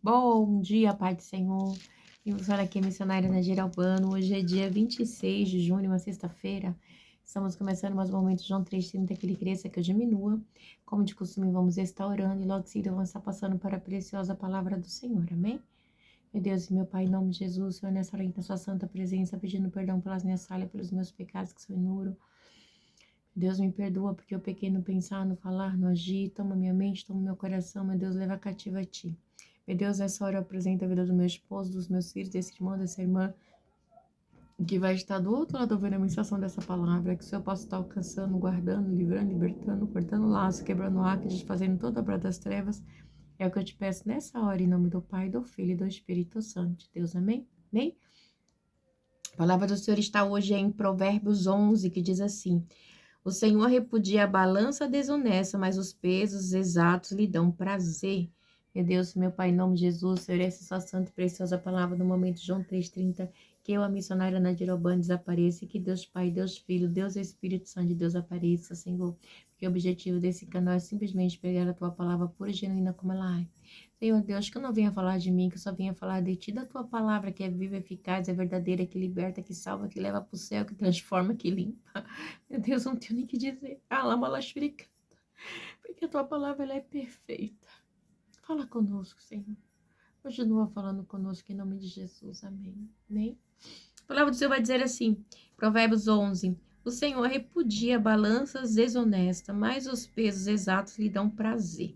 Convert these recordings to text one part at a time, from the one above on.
Bom dia, Pai do Senhor. E você aqui, missionária Nadir Albano. Hoje é dia 26 de junho, uma sexta-feira. Estamos começando mais um momento de João 3,30, que ele cresça, que eu diminua. Como de costume, vamos estar orando e logo em seguida vamos estar passando para a preciosa palavra do Senhor. Amém? Meu Deus e meu Pai, em nome de Jesus, Senhor, nessa hora, na sua santa presença, pedindo perdão pelas minhas falhas, pelos meus pecados que são inúmeros. Deus, me perdoa porque eu pequei no pensar, no falar, no agir. Toma minha mente, toma meu coração. Meu Deus, leva cativo a ti. Meu Deus, nessa hora eu apresento a vida do meu esposo, dos meus filhos, desse irmão, dessa irmã, que vai estar do outro lado ouvindo a ministração dessa palavra, que o Senhor possa estar alcançando, guardando, livrando, libertando, cortando laço, quebrando arco, desfazendo toda a obra das trevas. É o que eu te peço nessa hora, em nome do Pai, do Filho e do Espírito Santo. Deus, amém? Amém? A palavra do Senhor está hoje em Provérbios 11, que diz assim: o Senhor repudia a balança desonesta, mas os pesos exatos lhe dão prazer. Meu Deus, meu Pai, em nome de Jesus, Senhor, essa sua santa e preciosa palavra no momento de João 3,30, que eu, a missionária Nadir Albano, desapareça, e que Deus Pai, Deus Filho, Deus Espírito Santo de Deus apareça, Senhor. Porque o objetivo desse canal é simplesmente pegar a tua palavra pura e genuína como ela é. Senhor Deus, que eu não venha falar de mim, que eu só venha falar de ti, da tua palavra, que é viva, eficaz, é verdadeira, que liberta, que salva, que leva para o céu, que transforma, que limpa. Meu Deus, não tenho nem o que dizer. Alamalashvika. Porque a tua palavra ela é perfeita. Fala conosco, Senhor. Continua falando conosco em nome de Jesus. Amém. Amém. A palavra do Senhor vai dizer assim, Provérbios 11. O Senhor repudia balanças desonestas, mas os pesos exatos lhe dão prazer.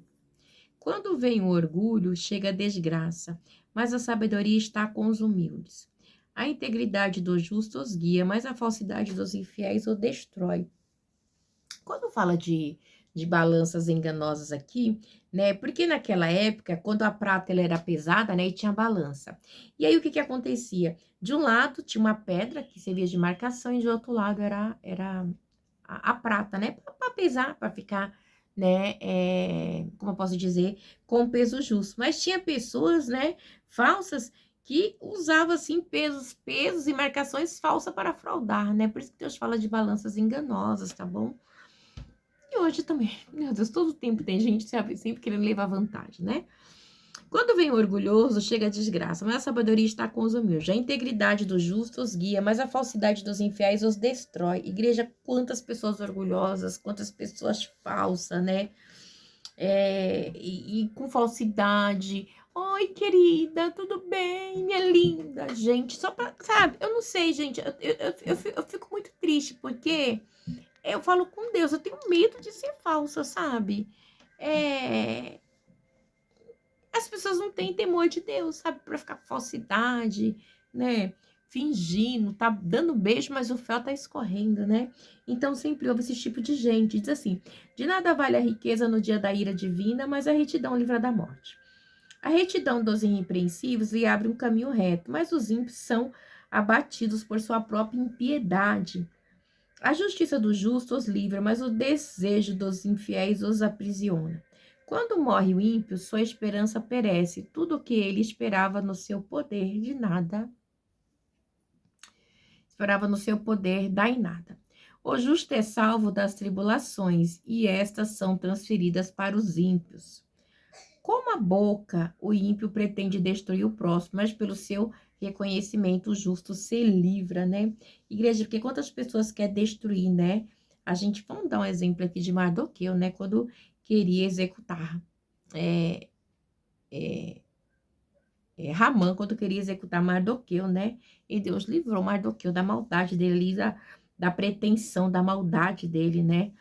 Quando vem o orgulho, chega a desgraça, mas a sabedoria está com os humildes. A integridade dos justos guia, mas a falsidade dos infiéis o destrói. Quando fala de balanças enganosas aqui, né? Porque naquela época, quando a prata ela era pesada, né? E tinha balança. E aí o que acontecia? De um lado tinha uma pedra que servia de marcação e de outro lado era a prata, né? Para pesar, para ficar, né? Como eu posso dizer, com peso justo. Mas tinha pessoas, né? Falsas que usavam assim pesos e marcações falsas para fraudar, né? Por isso que Deus fala de balanças enganosas, tá bom? E hoje também, meu Deus, todo tempo tem gente, sabe, sempre querendo levar vantagem, né? Quando vem o orgulhoso, chega a desgraça, mas a sabedoria está com os humildes. A integridade dos justos guia, mas a falsidade dos infiéis os destrói. Igreja, quantas pessoas orgulhosas, quantas pessoas falsas, né? E com falsidade. Oi, querida, tudo bem? Minha linda, gente. Só pra, sabe, eu não sei, gente, eu fico muito triste, porque eu falo com Deus, eu tenho medo de ser falsa, sabe? As pessoas não têm temor de Deus, sabe? Pra ficar falsidade, né? Fingindo, tá dando beijo, mas o fel tá escorrendo, né? Então sempre houve esse tipo de gente. Diz assim: de nada vale a riqueza no dia da ira divina, mas a retidão livra da morte. A retidão dos irrepreensíveis lhe abre um caminho reto, mas os ímpios são abatidos por sua própria impiedade. A justiça do justo os livra, mas o desejo dos infiéis os aprisiona. Quando morre o ímpio, sua esperança perece. Tudo o que ele esperava no seu poder de nada. Esperava no seu poder dá em nada. O justo é salvo das tribulações, e estas são transferidas para os ímpios. Como a boca, o ímpio pretende destruir o próximo, mas pelo seu reconhecimento o justo se livra, né? Igreja, porque quantas pessoas quer destruir, né? A gente, vamos dar um exemplo aqui de Mardoqueu, né? Quando queria executar Ramã, quando queria executar Mardoqueu, né? E Deus livrou Mardoqueu da maldade dele, da pretensão, da maldade dele, né?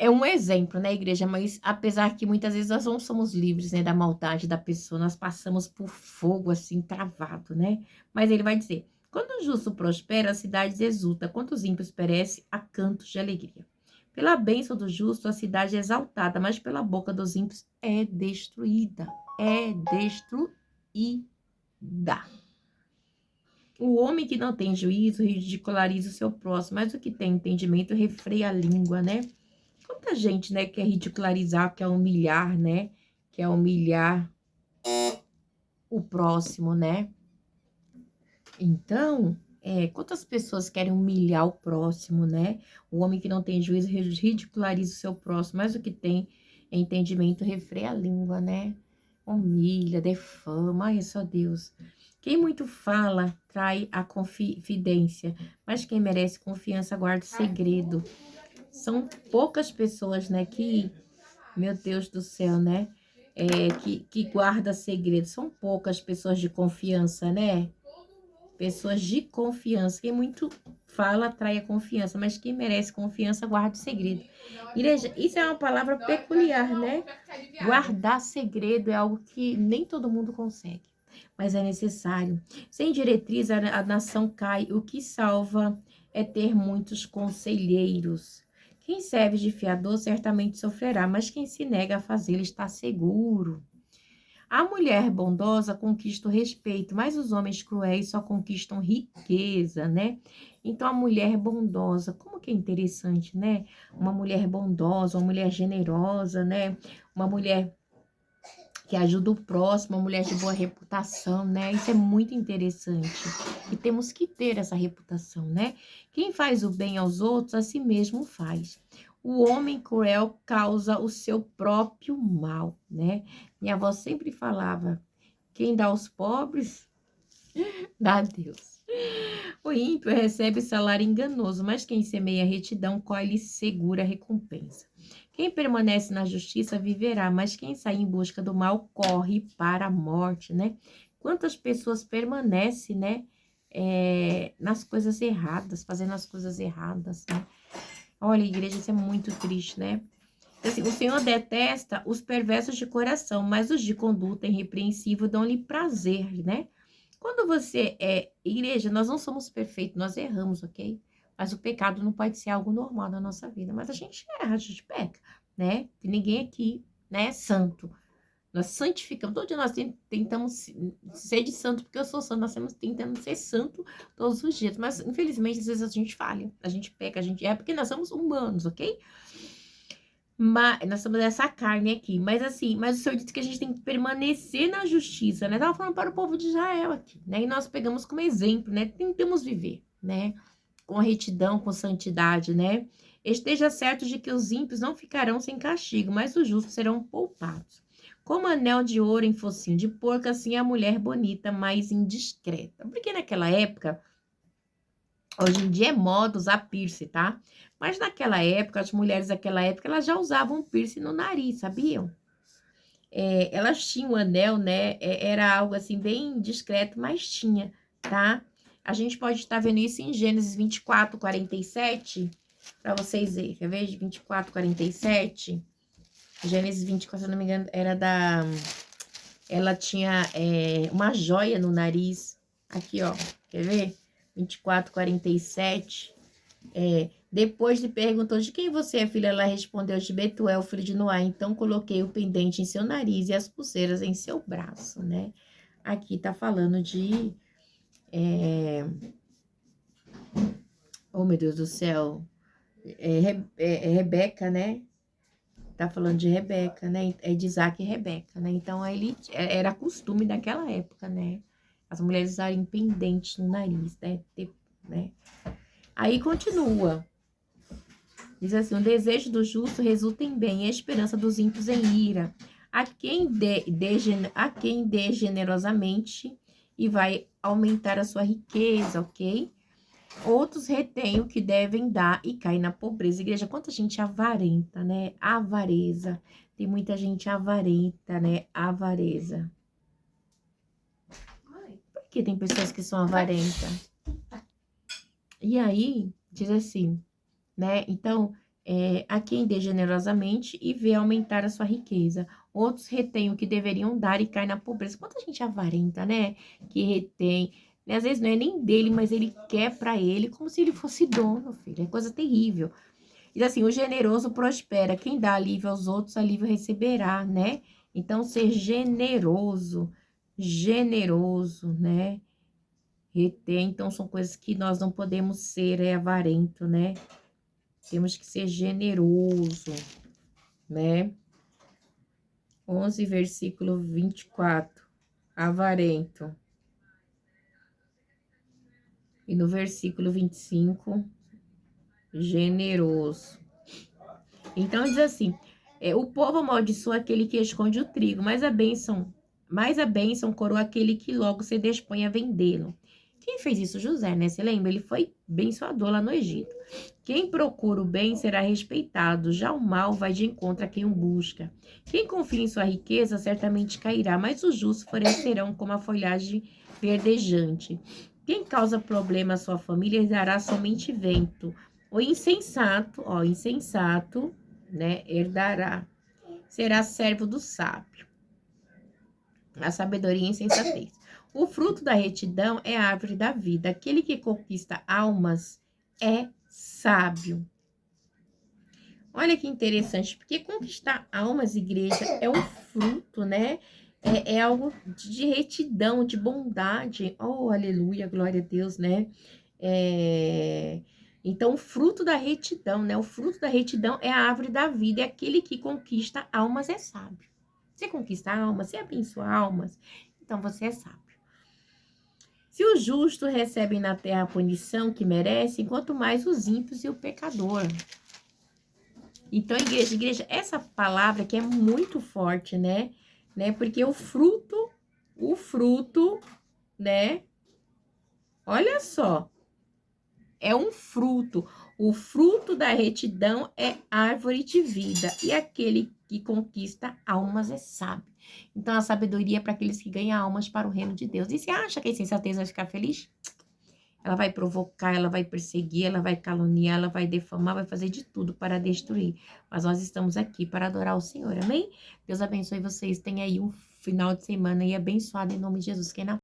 É um exemplo, né, igreja? Mas apesar que muitas vezes nós não somos livres, né, da maldade da pessoa, nós passamos por fogo assim, travado, né? Mas ele vai dizer: quando o justo prospera, a cidade exulta, quando os ímpios perecem, há cantos de alegria. Pela bênção do justo, a cidade é exaltada, mas pela boca dos ímpios é destruída. É destruída. O homem que não tem juízo ridiculariza o seu próximo, mas o que tem entendimento refreia a língua, né? Quanta gente, né, quer ridicularizar, quer humilhar, né? Quer humilhar o próximo, né? Então, quantas pessoas querem humilhar o próximo, né? O homem que não tem juízo ridiculariza o seu próximo, mas o que tem entendimento refreia a língua, né? humilha, defama, ai, é só Deus. Quem muito fala trai a confidência, mas quem merece confiança guarda o segredo. São poucas pessoas, né, que, meu Deus do céu, né, que guarda segredo. São poucas pessoas de confiança, né? Pessoas de confiança. Quem muito fala atrai a confiança, mas quem merece confiança guarda o segredo. Igreja, isso é uma palavra peculiar, né? Guardar segredo é algo que nem todo mundo consegue, mas é necessário. Sem diretriz, a nação cai. O que salva é ter muitos conselheiros. Quem serve de fiador certamente sofrerá, mas quem se nega a fazê-lo está seguro. A mulher bondosa conquista o respeito, mas os homens cruéis só conquistam riqueza, né? Então, a mulher bondosa, como que é interessante, né? Uma mulher bondosa, uma mulher generosa, né? Uma mulher que ajuda o próximo, uma mulher de boa reputação, né? Isso é muito interessante. E temos que ter essa reputação, né? Quem faz o bem aos outros, a si mesmo faz. O homem cruel causa o seu próprio mal, né? Minha avó sempre falava, quem dá aos pobres, dá a Deus. O ímpio recebe salário enganoso, mas quem semeia retidão colhe segura recompensa. Quem permanece na justiça viverá, mas quem sai em busca do mal corre para a morte, né? Quantas pessoas permanecem, né? Nas coisas erradas, fazendo as coisas erradas, né? Olha, igreja, isso é muito triste, né? Assim, o Senhor detesta os perversos de coração, mas os de conduta irrepreensível dão-lhe prazer, né? Quando você igreja, nós não somos perfeitos, nós erramos, ok? Mas o pecado não pode ser algo normal na nossa vida. Mas a gente erra, a gente peca, né? Tem ninguém aqui, né, é santo. Nós santificamos, todo dia nós tentamos ser de santo, porque eu sou santo, nós estamos tentando ser santo todos os dias. Mas, infelizmente, às vezes a gente falha, a gente peca, a gente erra, porque nós somos humanos, ok? Mas nós somos essa carne aqui. Mas assim, mas o Senhor disse que a gente tem que permanecer na justiça, né? Tava falando para o povo de Israel aqui, né? E nós pegamos como exemplo, né? Tentamos viver, né? Com retidão, com santidade, né? Esteja certo de que os ímpios não ficarão sem castigo, mas os justos serão poupados. Como anel de ouro em focinho de porco, assim a mulher bonita, mas indiscreta. Porque naquela época, hoje em dia é moda usar piercing, tá? Mas naquela época, as mulheres daquela época, elas já usavam piercing no nariz, sabiam? Elas tinham um anel, né? Era algo assim bem discreto, mas tinha, tá? A gente pode estar vendo isso em Gênesis 24, 47, para vocês verem. Quer ver? 24, 47. Gênesis 24, se eu não me engano, era da... Ela tinha uma joia no nariz. Aqui, ó. Quer ver? 24, 47. Depois lhe perguntou de quem você é, filha. Ela respondeu de Betuel, filho de Noá. Então coloquei o pendente em seu nariz e as pulseiras em seu braço, né? Aqui tá falando de... Oh, meu Deus do céu. Rebeca, né? Tá falando de Rebeca, né? É de Isaac e Rebeca, né? Então, ele era costume daquela época, né? As mulheres usarem pendente no nariz, né? Aí continua. Diz assim, o desejo do justo resulta em bem, e a esperança dos ímpios em ira. A quem dê generosamente e vai aumentar a sua riqueza, ok? Outros retêm o que devem dar e caem na pobreza. Igreja, quanta gente avarenta, né? Avareza. Tem muita gente avarenta, né? Avareza. Por que tem pessoas que são avarentas? E aí, diz assim, né? Então, a quem dê generosamente e vê aumentar a sua riqueza. Outros retêm o que deveriam dar e caem na pobreza. Quanta gente avarenta, né? Que retém. Né? Às vezes não é nem dele, mas ele quer para ele como se ele fosse dono, filho. É coisa terrível. Diz assim, o generoso prospera. Quem dá alívio aos outros, alívio receberá, né? Então, ser generoso, né? Reter, então, são coisas que nós não podemos ser, avarento, né? Temos que ser generoso, né? 11, versículo 24. Avarento. E no versículo 25, generoso. Então, diz assim, o povo amaldiçoa aquele que esconde o trigo, mas a bênção Mas a bênção coroa aquele que logo se dispõe a vendê-lo. Quem fez isso? José, né? Você lembra? Ele foi abençoador lá no Egito. Quem procura o bem será respeitado, já o mal vai de encontro a quem o busca. Quem confia em sua riqueza certamente cairá, mas os justos florescerão como a folhagem verdejante. Quem causa problema à sua família herdará somente vento. O insensato, insensato, né, herdará. Será servo do sábio. A sabedoria e a insensatez. O fruto da retidão é a árvore da vida. Aquele que conquista almas é sábio. Olha que interessante, porque conquistar almas, igreja, é um fruto, né? É algo de retidão, de bondade. Oh, aleluia, glória a Deus, né? Então, o fruto da retidão, né? O fruto da retidão é a árvore da vida. E aquele que conquista almas é sábio. Você conquista almas, você abençoa almas, então você é sábio. Se o justo recebe na terra a punição que merece, quanto mais os ímpios e o pecador. Então, igreja, essa palavra aqui é muito forte, né? Porque o fruto, né? Olha só, é um fruto. O fruto da retidão é árvore de vida. E aquele que conquista almas é sábio. Então, a sabedoria é para aqueles que ganham almas para o reino de Deus. E você acha que a insensatez vai ficar feliz? Ela vai provocar, ela vai perseguir, ela vai caluniar, ela vai defamar, vai fazer de tudo para destruir. Mas nós estamos aqui para adorar o Senhor, amém? Deus abençoe vocês. Tenha aí um final de semana aí abençoado em nome de Jesus. Quem